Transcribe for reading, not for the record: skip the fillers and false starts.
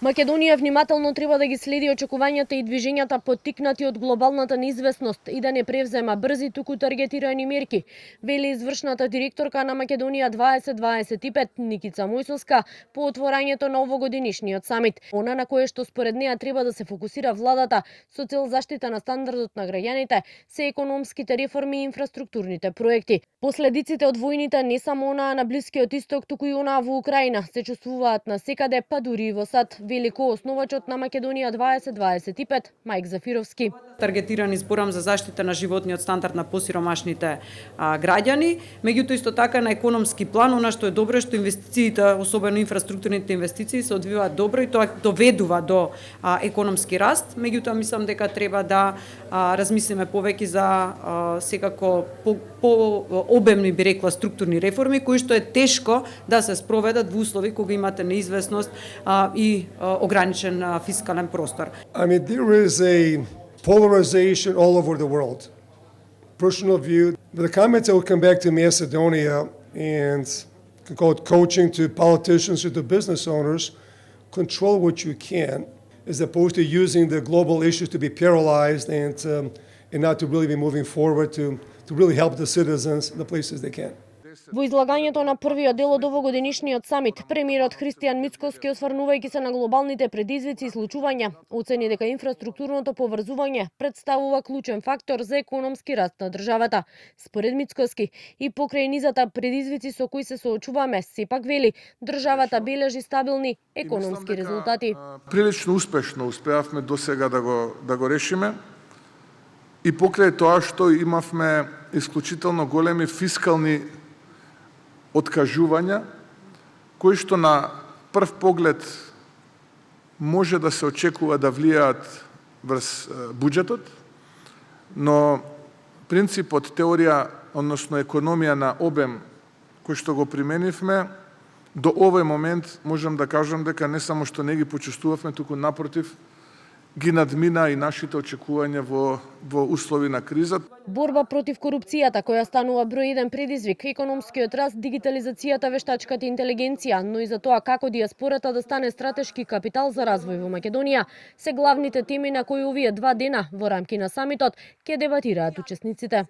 Македонија внимателно треба да ги следи очекувањата и движењата поттикнати од глобалната неизвестност и да не превзема брзи, туку таргетирани мерки, вели извршната директорка на Македонија 2025 Никица Мојсовска по отворањето на овогодинишниот самит. Она на кое што според неа треба да се фокусира владата со цел заштита на стандардот на граѓаните се економските реформи и инфраструктурните проекти. Последиците од војните не само онаа на Блискиот Исток, туку и онаа во Украина се чувствуваат насекаде, па дури и во САД, вели коосновачот на Македонија 2025 Мајк Зафировски. Таргетирани зборам за заштита на животниот стандард на посиромашните граѓани, меѓутоа исто така на економски план, она што е добро што инвестициите, особено инфраструктурните инвестиции се одвиваат добро и тоа доведува до економски раст, меѓутоа мислам дека треба да размислиме повеќе за секако по обемни, би рекла, структурни реформи кои што е тешко да се спроведат во услови кога имате неизвестност и ограничен фискален простор. I mean, there is a polarization all over the world. Personal view. The comments that will come back to Macedonia and can call it coaching to politicians or to business owners, control what you can, as opposed to using the global issues to be paralyzed and not to really be moving forward to really help the citizens in the places they can. Во излагањето на првиот дел од овогодинишниот самит, премиерот Христијан Мицкоски, осврнувајќи се на глобалните предизвици и случувања, оцени дека инфраструктурното поврзување представува клучен фактор за економски раст на државата. Според Мицкоски, и покрај низата предизвици со кои се соочуваме, сепак вели, државата бележи стабилни економски резултати. Прилично успешно успеавме досега да го решиме. И покрај тоа што имавме исклучително големи фискални откажувања, кои што на прв поглед може да се очекува да влијаат врз буџетот, но принципот теорија, односно економија на обем, кој што го применивме, до овој момент можам да кажам дека не само што не ги почувствувавме, туку напротив, ги надмина и нашите очекувања во услови на криза. Борба против корупцијата, која станува број еден предизвик, економскиот раст, дигитализацијата, вештачката интелигенција, но и за тоа како дијаспората да стане стратешки капитал за развој во Македонија, се главните теми на кои овие 2 дена во рамки на самитот ќе дебатираат учесниците.